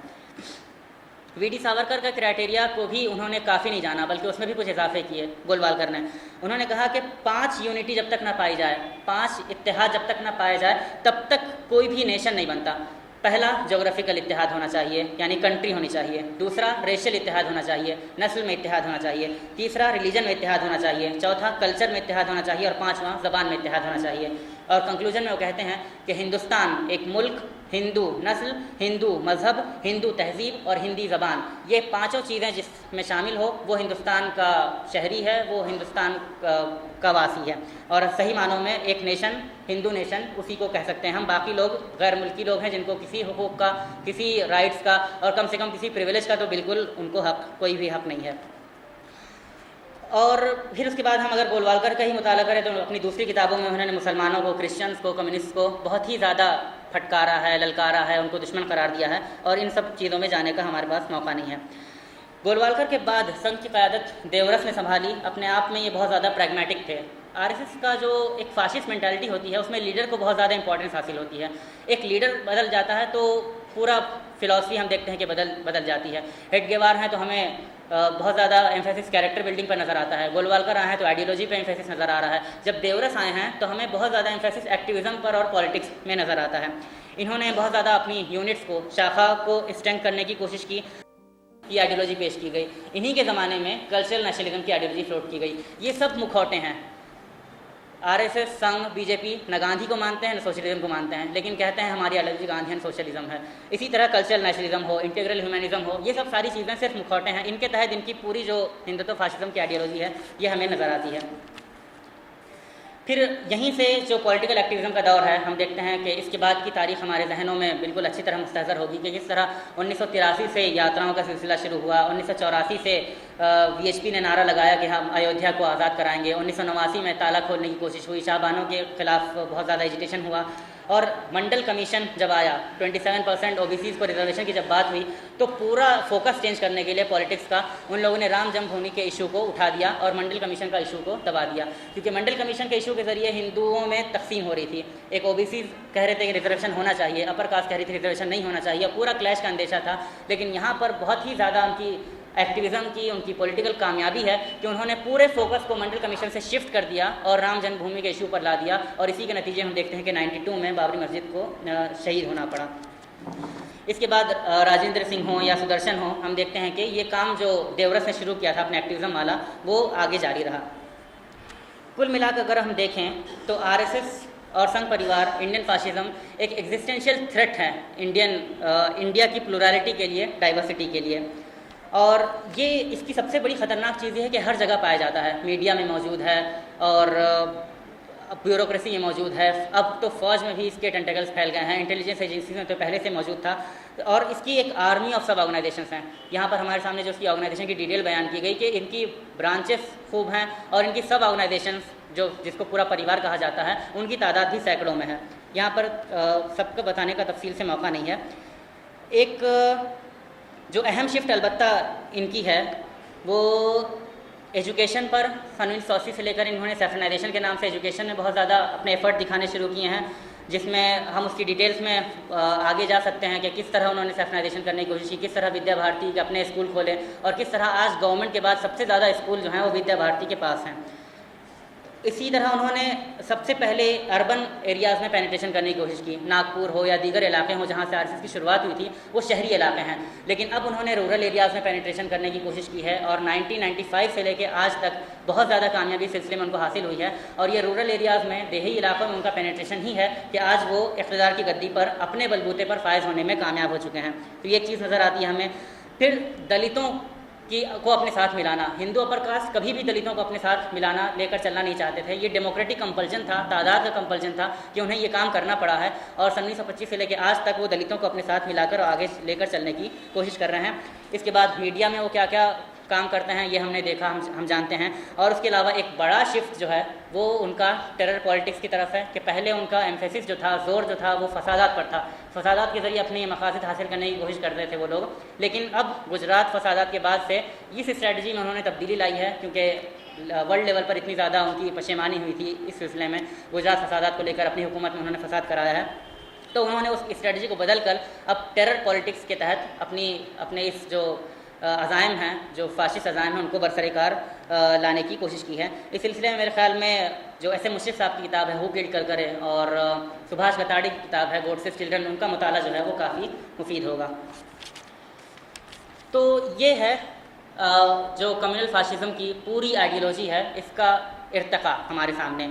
وی ڈی ساورکر کا کرائٹیریا کو بھی انہوں نے کافی نہیں جانا، بلکہ اس میں بھی کچھ اضافے کیے گولوالکر نے۔ انہوں نے کہا کہ 5 یونٹی جب تک نہ پائی جائے، 5 اتحاد جب تک نہ پائے جائے، تب تک کوئی بھی نیشن نہیں بنتا۔ پہلا جغرافیکل اتحاد ہونا چاہیے، یعنی کنٹری ہونی چاہیے۔ دوسرا ریشل اتحاد ہونا چاہیے، نسل میں اتحاد ہونا چاہیے۔ تیسرا ریلیجن میں اتحاد ہونا چاہیے۔ چوتھا کلچر میں اتحاد ہونا چاہیے، اور 5واں زبان میں اتحاد ہونا چاہیے۔ اور کنکلوژن میں وہ کہتے ہیں کہ ہندوستان ایک ملک، ہندو نسل، ہندو مذہب، ہندو تہذیب اور ہندی زبان، یہ 5 چیزیں جس میں شامل ہو وہ ہندوستان کا شہری ہے، وہ ہندوستان کا واسی ہے، اور صحیح معنوں میں ایک نیشن، ہندو نیشن اسی کو کہہ سکتے ہیں ہم۔ باقی لوگ غیر ملکی لوگ ہیں جن کو کسی حقوق کا، کسی رائٹس کا، اور کم سے کم کسی پریویلیج کا تو بالکل ان کو کوئی بھی حق نہیں ہے۔ اور پھر اس کے بعد ہم اگر گولوالکر کا ہی مطالعہ کریں تو اپنی دوسری کتابوں میں انہوں نے مسلمانوں کو، کرسچنس کو، کمیونسٹ کو بہت ہی زیادہ پھٹکارا ہے، للکارا ہے، ان کو دشمن قرار دیا ہے، اور ان سب چیزوں میں جانے کا ہمارے پاس موقع نہیں ہے۔ گولوالکر کے بعد سنگھ کی قیادت دیورس نے سنبھالی۔ اپنے آپ میں یہ بہت زیادہ پریگمیٹک تھے۔ آر ایس ایس کا جو ایک فاشسٹ مینٹالٹی ہوتی ہے، اس میں لیڈر کو بہت زیادہ امپورٹنس حاصل ہوتی ہے۔ ایک لیڈر بدل جاتا ہے تو پورا فلاسفی ہم دیکھتے ہیں کہ بدل جاتی ہے۔ ہیڈ گیوار ہیں تو ہمیں بہت زیادہ ایمفیسس کیریکٹر بلڈنگ پر نظر آتا ہے۔ گولوالکر آئے ہیں تو آئیڈیالوجی پہ ایمفیسس نظر آ رہا ہے۔ جب دیورس آئے ہیں تو ہمیں بہت زیادہ ایمفیسس ایکٹیویزم پر اور پالیٹکس میں نظر آتا ہے۔ انہوں نے بہت زیادہ اپنی یونٹس کو، شاخہ کو اسٹرینتھ کرنے کی کوشش کی آئیڈیالوجی پیش کی گئی۔ انہی کے زمانے میں کلچرل نیشنلزم کی آئیڈیالوجی فلوٹ کی گئی۔ یہ سب مکھوٹے ہیں۔ R S S, Sangh, B J P نہ گاندھی کو مانتے ہیں نہ سوشلزم کو مانتے ہیں، لیکن کہتے ہیں ہماری آئیڈیالوجی گاندھین سوشلزم ہے۔ اسی طرح کلچرل نیشنلزم ہو، انٹیگرل ہیومنزم ہو، یہ سب ساری چیزیں صرف مکھوٹے ہیں۔ ان کے تحت ان کی پوری جو ہندوتو فاشزم کی آئیڈیالوجی ہے یہ ہمیں نظر آتی ہے۔ پھر یہیں سے جو پولیٹیکل ایکٹیویزم کا دور ہے، ہم دیکھتے ہیں کہ اس کے بعد کی تاریخ ہمارے ذہنوں میں بالکل اچھی طرح مستحضر ہوگی کہ کس طرح 1983 سے یاتراؤں کا سلسلہ شروع ہوا۔ 1984 سے وی ایچ پی نے نعرہ لگایا کہ ہم ایودھیا کو آزاد کرائیں گے۔ 1989 میں تالا کھولنے کی کوشش ہوئی، شاہ بانو کے خلاف بہت زیادہ ایجیٹیشن ہوا، اور منڈل کمیشن جب آیا، 27% او بی سیز کو ریزرویشن کی جب بات ہوئی تو پورا فوکس چینج کرنے کے لیے پالیٹکس کا ان لوگوں نے رام جنم بھومی کے ایشو کو اٹھا دیا اور منڈل کمیشن کا ایشو کو دبا دیا، کیونکہ منڈل کمیشن کے ایشو کے ذریعے ہندوؤں میں تقسیم ہو رہی تھی۔ ایک او بی سیز کہہ رہے تھے کہ ریزرویشن ہونا چاہیے، اپر کاسٹ کہہ رہی تھی ریزرویشن نہیں ہونا چاہیے، پورا کلیش کا اندیشہ تھا۔ لیکن یہاں پر بہت ہی زیادہ ان کی ایکٹیویزم کی، ان کی پولیٹیکل کامیابی ہے کہ انہوں نے پورے فوکس کو منڈل کمیشن سے شفٹ کر دیا اور رام جنم بھومی کے ایشو پر لا دیا، اور اسی کے نتیجے ہم دیکھتے ہیں کہ 92 میں بابری مسجد کو شہید ہونا پڑا۔ اس کے بعد راجندر سنگھ ہوں یا سدرشن ہوں، ہم دیکھتے ہیں کہ یہ کام جو دیورس نے شروع کیا تھا اپنے ایکٹیویزم والا، وہ آگے جاری رہا۔ کل ملا کر اگر ہم دیکھیں تو آر ایس ایس اور سنگھ پریوار، انڈین فاشزم ایک ایگزسٹینشیل تھریٹ ہے انڈیا کی پلورالٹی کے لیے، ڈائیورسٹی کے لیے، اور یہ اس کی سب سے بڑی خطرناک چیز یہ ہے کہ ہر جگہ پایا جاتا ہے۔ میڈیا میں موجود ہے، اور بیوروکریسی میں موجود ہے، اب تو فوج میں بھی اس کے ٹینٹیکلز پھیل گئے ہیں، انٹیلیجنس ایجنسیز میں تو پہلے سے موجود تھا، اور اس کی ایک آرمی آف سب آرگنائزیشنز ہیں۔ یہاں پر ہمارے سامنے جو اس کی آرگنائزیشن کی ڈیٹیل بیان کی گئی کہ ان کی برانچز خوب ہیں، اور ان کی سب آرگنائزیشنز جس کو پورا پریوار کہا جاتا ہے، ان کی تعداد بھی سینکڑوں میں ہے۔ یہاں پر سب کو بتانے کا تفصیل سے موقع نہیں ہے۔ ایک جو اہم شفٹ البتہ ان کی ہے وہ ایجوکیشن پر، سن 1980 سے لے کر انہوں نے سیفرنائزیشن کے نام سے ایجوکیشن میں بہت زیادہ اپنے ایفرٹ دکھانے شروع کیے ہیں، جس میں ہم اس کی ڈیٹیلز میں آگے جا سکتے ہیں کہ کس طرح انہوں نے سیفرنائزیشن کرنے کی کوشش کی، کس طرح ودیا بھارتی کے اپنے اسکول کھولے، اور کس طرح آج گورنمنٹ کے بعد سب سے زیادہ اسکول جو ہیں وہ ودیا بھارتی کے پاس ہیں۔ اسی طرح انہوں نے سب سے پہلے اربن ایریاز میں پینیٹریشن کرنے کی کوشش کی، ناگپور ہو یا دیگر علاقے ہوں جہاں سے RSS کی شروعات ہوئی تھی وہ شہری علاقے ہیں، لیکن اب انہوں نے رورل ایریاز میں پینیٹریشن کرنے کی کوشش کی ہے اور 1995 سے لے کے آج تک بہت زیادہ کامیابی سلسلے میں ان کو حاصل ہوئی ہے، اور یہ رورل ایریاز میں دیہی علاقوں میں ان کا پینیٹریشن ہی ہے کہ آج وہ اقتدار کی گدی پر اپنے بلبوتے پر فائز ہونے میں کامیاب ہو چکے ہیں۔ تو یہ ایک چیز نظر آتی ہے ہمیں۔ پھر دلتوں کو اپنے ساتھ ملانا، ہندو اپر کاسٹ کبھی بھی دلتوں کو اپنے ساتھ ملانا لے کر چلنا نہیں چاہتے تھے، یہ ڈیموکریٹک کمپلجن تھا، تعداد کا کمپلجن تھا کہ انہیں یہ کام کرنا پڑا ہے، اور 1925 سے لے کے آج تک وہ دلتوں کو اپنے ساتھ ملا کر آگے لے کر چلنے کی کوشش کر رہے ہیں۔ اس کے بعد میڈیا میں وہ کیا کیا کام کرتے ہیں یہ ہم نے دیکھا، ہم جانتے ہیں، اور اس کے علاوہ ایک بڑا شفٹ جو ہے وہ ان کا ٹیرر پالیٹکس کی طرف ہے کہ پہلے ان کا ایمفیسس جو تھا، زور جو تھا وہ فسادات پر تھا، فسادات کے ذریعے اپنے مقاصد حاصل کرنے کی کوشش کرتے تھے وہ لوگ، لیکن اب گجرات فسادات کے بعد سے اس اسٹریٹجی میں انہوں نے تبدیلی لائی ہے، کیونکہ ورلڈ لیول پر اتنی زیادہ ان کی پشیمانی ہوئی تھی اس سلسلے میں، گجرات فسادات کو لے کر اپنی حکومت میں انہوں نے فساد کرایا ہے، تو انہوں نے اس اسٹریٹجی کو بدل کر اب ٹیرر پالیٹکس کے تحت اپنے اس جو عزائم ہیں، جو فاشسٹ عزائم ہیں، ان کو برسر کار لانے کی کوشش کی ہے۔ اس سلسلے میں میرے خیال میں جو ایس اے مشرف صاحب کی کتاب ہے ہو کلڈ کرکرے، اور سبھاش گتاڑی کی کتاب ہے گوڈسیز چلڈرن، ان کا مطالعہ جو ہے وہ کافی مفید ہوگا۔ تو یہ ہے جو کمیونل فاشزم کی پوری آئیڈیالوجی ہے، اس کا ارتقاء ہمارے سامنے۔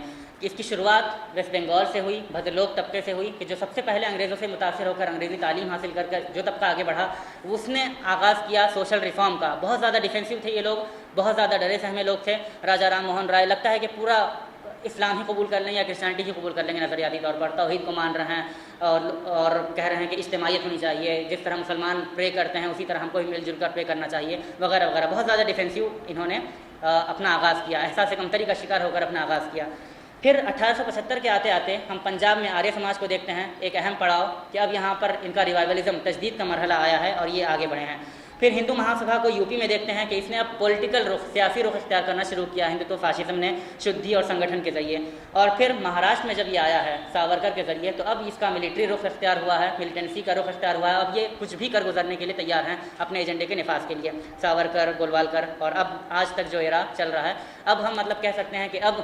اس کی شروعات ویسٹ بنگال سے ہوئی، بھدرلوک طبقے سے ہوئی کہ جو سب سے پہلے انگریزوں سے متاثر ہو کر انگریزی تعلیم حاصل کر جو طبقہ آگے بڑھا، اس نے آغاز کیا سوشل ریفارم کا۔ بہت زیادہ ڈیفینسو تھے یہ لوگ، بہت زیادہ ڈرے سہمے لوگ تھے۔ راجہ رام موہن رائے لگتا ہے کہ پورا اسلام ہی قبول کر لیں یا کرسچینٹی ہی قبول کر لیں گے نظریاتی طور پر، توحید کو مان رہے ہیں اور کہہ رہے ہیں کہ اجتماعیت ہونی چاہیے، جس طرح مسلمان پرے کرتے ہیں اسی طرح ہم کو بھی مل جل کر پرے کرنا چاہیے، وغیرہ وغیرہ۔ بہت زیادہ ڈیفینسو انہوں نے اپنا آغاز کیا، احساس کمتری کا شکار ہو کر اپنا آغاز کیا۔ پھر 1875 کے آتے آتے ہم پنجاب میں آریہ سماج کو دیکھتے ہیں، ایک اہم پڑاؤ کہ اب یہاں پر ان کا ریوائولزم، تجدید کا مرحلہ آیا ہے اور یہ آگے بڑھے ہیں۔ پھر ہندو مہاسبھا کو یوپی میں دیکھتے ہیں کہ اس نے اب پولیٹیکل رخ، سیاسی رخ اختیار کرنا شروع کیا ہندوتو فاشزم نے، شدھی اور سنگٹھن کے ذریعے۔ اور پھر مہاراشٹر میں جب یہ آیا ہے ساورکر کے ذریعے، تو اب اس کا ملٹری رخ اختیار ہوا ہے، ملیٹنسی کا رخ اختیار ہوا ہے، اب یہ کچھ بھی کر گزرنے کے لیے تیار ہیں اپنے ایجنڈے کے نفاذ کے لیے، ساورکر، گولوالکر، اور اب آج تک جو ایرا چل رہا ہے۔ اب ہم کہہ سکتے ہیں کہ اب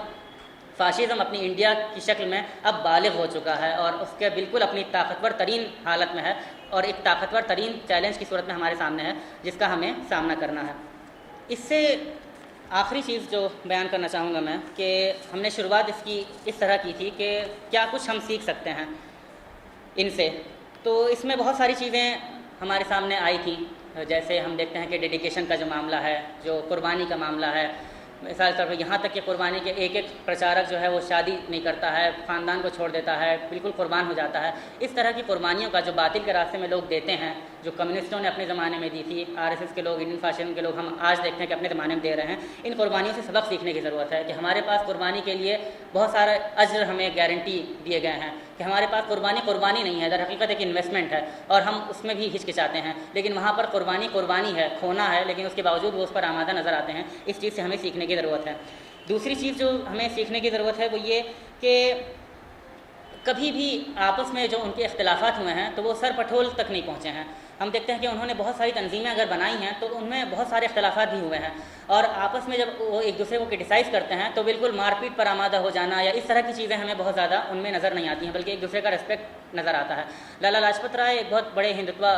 فاشزم اپنی انڈیا کی شکل میں اب بالغ ہو چکا ہے اور اس کے بالکل اپنی طاقتور ترین حالت میں ہے، اور ایک طاقتور ترین چیلنج کی صورت میں ہمارے سامنے ہے جس کا ہمیں سامنا کرنا ہے۔ اس سے آخری چیز جو بیان کرنا چاہوں گا میں کہ ہم نے شروعات اس کی اس طرح کی تھی کہ کیا کچھ ہم سیکھ سکتے ہیں ان سے، تو اس میں بہت ساری چیزیں ہمارے سامنے آئی تھیں، جیسے ہم دیکھتے ہیں کہ ڈیڈیکیشن کا جو معاملہ ہے، جو قربانی کا معاملہ ہے، مثال کے طور پر یہاں تک کہ قربانی کے ایک پرچارک جو ہے وہ شادی نہیں کرتا ہے، خاندان کو چھوڑ دیتا ہے، بالکل قربان ہو جاتا ہے۔ اس طرح کی قربانیوں کا جو باطل کے راستے میں لوگ دیتے ہیں، جو کمیونسٹوں نے اپنے زمانے میں دی تھی، RSS کے لوگ، انڈین فاشزم کے لوگ ہم آج دیکھتے ہیں کہ اپنے زمانے میں دے رہے ہیں، ان قربانیوں سے سبق سیکھنے کی ضرورت ہے کہ ہمارے پاس قربانی کے لیے بہت سارے اجر ہمیں گارنٹی دیے گئے ہیں کہ ہمارے پاس قربانی نہیں ہے، در حقیقت ایک انویسٹمنٹ ہے اور ہم اس میں بھی ہچکچاتے ہیں، لیکن وہاں پر قربانی ہے، کھونا ہے، لیکن اس کے باوجود وہ اس پر آمادہ نظر آتے ہیں۔ اس چیز سے ہمیں سیکھنے کی ضرورت ہے۔ دوسری چیز جو ہمیں سیکھنے کی ضرورت ہے وہ یہ کہ کبھی بھی آپس میں جو ان کے اختلافات ہوئے ہیں تو وہ سر پٹھول تک نہیں پہنچے ہیں۔ ہم دیکھتے ہیں کہ انہوں نے بہت ساری تنظیمیں اگر بنائی ہیں تو ان میں بہت سارے اختلافات بھی ہوئے ہیں، اور آپس میں جب وہ ایک دوسرے کو کرٹیسائز کرتے ہیں تو بالکل مار پیٹ پر آمادہ ہو جانا یا اس طرح کی چیزیں ہمیں بہت زیادہ ان میں نظر نہیں آتی ہیں، بلکہ ایک دوسرے کا ریسپیکٹ نظر آتا ہے۔ لالا لاجپت رائے ایک بہت بڑے ہندوتوا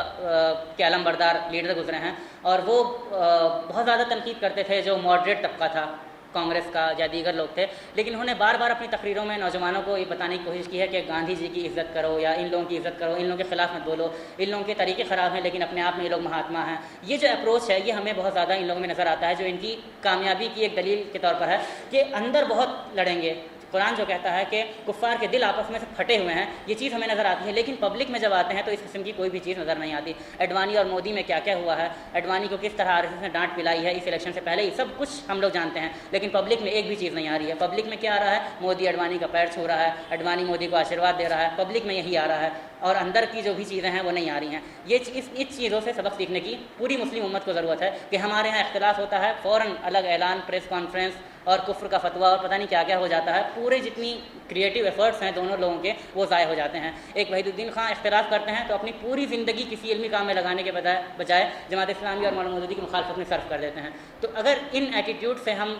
کے علم بردار لیڈر گزرے ہیں، اور وہ بہت زیادہ تنقید کرتے تھے جو ماڈریٹ طبقہ تھا، کانگریس کا یا دیگر لوگ تھے، لیکن انہوں نے بار بار اپنی تقریروں میں نوجوانوں کو یہ بتانے کی کوشش کی ہے کہ گاندھی جی کی عزت کرو یا ان لوگوں کی عزت کرو، ان لوگوں کے خلاف مت بولو، ان لوگوں کے طریقے خراب ہیں لیکن اپنے آپ میں یہ لوگ مہاتما ہیں۔ یہ جو اپروچ ہے یہ ہمیں بہت زیادہ ان لوگوں میں نظر آتا ہے، جو ان کی کامیابی کی ایک دلیل کے طور پر ہے کہ اندر بہت لڑیں گے۔ قرآن جو کہتا ہے کہ کفار کے دل آپس میں سے پھٹے ہوئے ہیں، یہ چیز ہمیں نظر آتی ہے، لیکن پبلک میں جب آتے ہیں تو اس قسم کی کوئی بھی چیز نظر نہیں آتی۔ اڈوانی اور مودی میں کیا کیا ہوا ہے، اڈوانی کو کس طرح RSS نے ڈانٹ پلائی ہے اس الیکشن سے پہلے، یہ سب کچھ ہم لوگ جانتے ہیں، لیکن پبلک میں ایک بھی چیز نہیں آ رہی ہے۔ پبلک میں کیا آ رہا ہے؟ مودی اڈوانی کا پیر چھو رہا ہے، اڈوانی مودی کو آشیرواد دے رہا ہے، پبلک میں یہی آ رہا ہے، اور اندر کی جو بھی چیزیں ہیں وہ نہیں آ رہی ہیں۔ اس چیزوں سے سبق سیکھنے کی پوری مسلم امت کو ضرورت ہے کہ ہمارے یہاں اختلاف ہوتا ہے، فوراً الگ اعلان، پریس کانفرنس اور کفر کا فتویٰ اور پتہ نہیں کیا کیا ہو جاتا ہے، پورے جتنی کریٹیو ایفرٹس ہیں دونوں لوگوں کے وہ ضائع ہو جاتے ہیں۔ ایک وحید الدین خان اختلاف کرتے ہیں تو اپنی پوری زندگی کسی علمی کام میں لگانے کے بجائے جماعت اسلامی اور مولانا مودودی کی مخالفت میں صرف کر دیتے ہیں۔ تو اگر ان ایٹیٹیوڈ سے ہم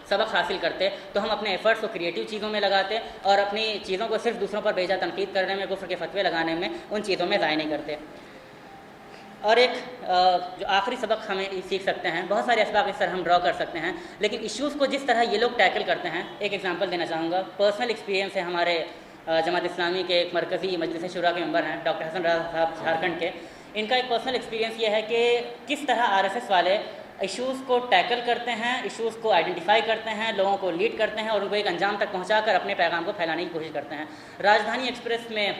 سبق حاصل کرتے تو ہم اپنے ایفرٹس کو کریٹیو چیزوں میں لگاتے اور اپنی چیزوں کو صرف دوسروں پر بیجا تنقید کرنے میں، کفر کے فتوے لگانے میں، ان چیزوں میں ضائع نہیں کرتے۔ اور ایک جو آخری سبق ہمیں سیکھ سکتے ہیں، بہت سارے اسباق اس طرح ہم ڈرا کر سکتے ہیں، لیکن ایشوز کو جس طرح یہ لوگ ٹیکل کرتے ہیں، ایک ایگزامپل دینا چاہوں گا، پرسنل ایکسپیرینس ہے ہمارے جماعت اسلامی کے ایک مرکزی مجلس شورا کے ممبر ہیں ڈاکٹر حسن رضا صاحب جھارکھنڈ کے۔ ان کا ایک پرسنل ایکسپیرینس یہ ہے کہ کس طرح RSS والے ایشوز کو ٹیکل کرتے ہیں، ایشوز کو آئیڈینٹیفائی کرتے ہیں، لوگوں کو لیڈ کرتے ہیں اور ان کو ایک انجام تک پہنچا کر اپنے پیغام کو پھیلانے کی کوشش کرتے ہیں۔ راجدھانی ایکسپریس میں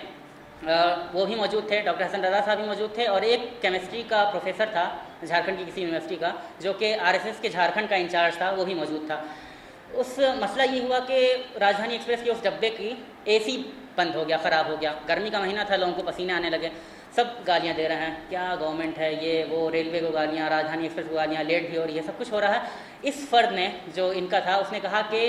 وہ بھی موجود تھے، ڈاکٹر حسن رضا صاحب بھی موجود تھے، اور ایک کیمسٹری کا پروفیسر تھا جھارکھنڈ کی کسی یونیورسٹی کا، جو کہ RSS کے جھارکھنڈ کا انچارج تھا، وہ بھی موجود تھا۔ اس مسئلہ یہ ہوا کہ راجدھانی ایکسپریس کے اس ڈبے کی AC بند ہو گیا، خراب ہو گیا، گرمی کا مہینہ تھا، لوگوں کو پسینے آنے لگے، سب گالیاں دے رہے ہیں، کیا گورنمنٹ ہے یہ وہ، ریلوے کو گالیاں، راجدھانی ایکسپریس کو گالیاں، لیٹ بھی ہو رہی ہے، سب کچھ ہو رہا ہے۔ اس فرد نے جو ان کا تھا، اس نے کہا کہ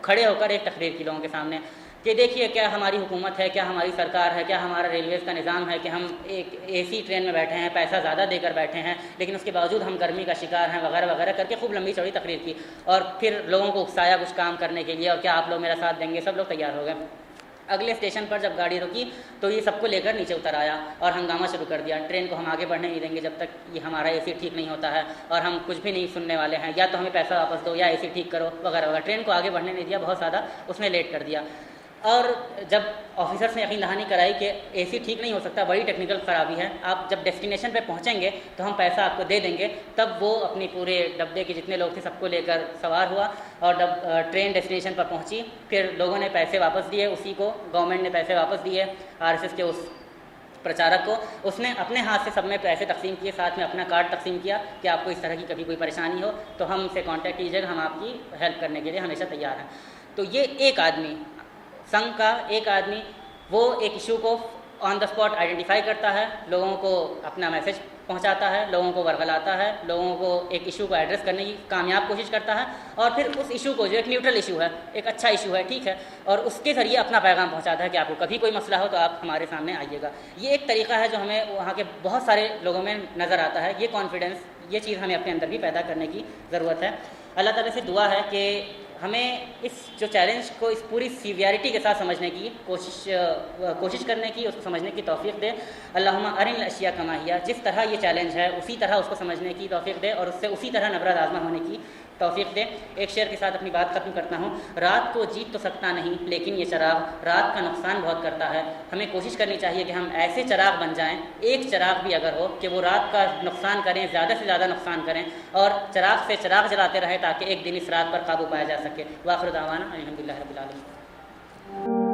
کھڑے ہو کر ایک تقریر کی لوگوں کے سامنے کہ دیکھیے کیا ہماری حکومت ہے، کیا ہماری سرکار ہے، کیا ہمارا ریلویز کا نظام ہے کہ ہم ایک AC ٹرین میں بیٹھے ہیں، پیسہ زیادہ دے کر بیٹھے ہیں، لیکن اس کے باوجود ہم گرمی کا شکار ہیں، وغیرہ وغیرہ کر کے خوب لمبی چوڑی تقریر کی، اور پھر لوگوں کو اکسایا کچھ کام کرنے کے لیے، اور کیا آپ لوگ میرا ساتھ دیں گے؟ سب لوگ تیار ہو گئے۔ اگلے اسٹیشن پر جب گاڑی رکی تو یہ سب کو لے کر نیچے اتر آیا اور ہنگامہ شروع کر دیا، ٹرین کو ہم آگے بڑھنے نہیں دیں گے جب تک یہ ہمارا AC ٹھیک نہیں ہوتا ہے، اور ہم کچھ بھی نہیں سننے والے ہیں، یا تو ہمیں پیسہ واپس دو یا AC ٹھیک کرو، وغیرہ وغیرہ۔ ٹرین کو آگے بڑھنے نہیں دیا، بہت زیادہ اس نے لیٹ کر دیا۔ اور جب آفیسرس نے یقین دہانی کرائی کہ AC ٹھیک نہیں ہو سکتا، بڑی ٹیکنیکل خرابی ہے، آپ جب ڈیسٹینیشن پہ پہنچیں گے تو ہم پیسہ آپ کو دے دیں گے، تب وہ اپنی پورے ڈبے کے جتنے لوگ تھے سب کو لے کر سوار ہوا، اور جب ٹرین ڈیسٹینیشن پر پہنچی، پھر لوگوں نے پیسے واپس دیے، اسی کو گورنمنٹ نے پیسے واپس دیے RSS کے اس پرچارک کو، اس نے اپنے ہاتھ سے سب میں پیسے تقسیم کیے، ساتھ میں اپنا کارڈ تقسیم کیا کہ آپ کو اس طرح کی کبھی کوئی پریشانی ہو تو ہم سے کانٹیکٹ کیجیے گا، ہم آپ کی ہیلپ کرنے کے لیے ہمیشہ تیار ہیں۔ تو یہ ایک آدمی، سنگھ کا ایک آدمی، وہ ایک ایشو کو آن دا اسپاٹ آئیڈینٹیفائی کرتا ہے، لوگوں کو اپنا میسج پہنچاتا ہے، لوگوں کو ورغلاتا ہے، لوگوں کو ایک ایشو کو ایڈریس کرنے کی کامیاب کوشش کرتا ہے، اور پھر اس ایشو کو جو ایک نیوٹرل ایشو ہے، ایک اچھا ایشو ہے، ٹھیک ہے، اور اس کے ذریعے اپنا پیغام پہنچاتا ہے کہ آپ کو کبھی کوئی مسئلہ ہو تو آپ ہمارے سامنے آئیے گا۔ یہ ایک طریقہ ہے جو ہمیں وہاں کے بہت سارے لوگوں میں نظر آتا ہے۔ یہ کانفیڈنس، یہ چیز ہمیں اپنے اندر بھی پیدا کرنے کی ضرورت ہے۔ اللہ تعالیٰ سے دعا ہے کہ ہمیں اس جو چیلنج کو اس پوری سیویریٹی کے ساتھ سمجھنے کی کوشش کرنے کی، اس کو سمجھنے کی توفیق دے۔ اللہم ارن الاشیاء کما ہی، جس طرح یہ چیلنج ہے اسی طرح اس کو سمجھنے کی توفیق دے، اور اس سے اسی طرح نبرد آزما ہونے کی توفیق دے۔ ایک شعر کے ساتھ اپنی بات ختم کرتا ہوں۔ رات کو جیت تو سکتا نہیں لیکن یہ چراغ رات کا نقصان بہت کرتا ہے۔ ہمیں کوشش کرنی چاہیے کہ ہم ایسے چراغ بن جائیں، ایک چراغ بھی اگر ہو، کہ وہ رات کا نقصان کریں، زیادہ سے زیادہ نقصان کریں، اور چراغ سے چراغ جلاتے رہیں تاکہ ایک دن اس رات پر قابو پایا جا سکے۔ وآخر دعوانا الحمدللہ رب العالمین۔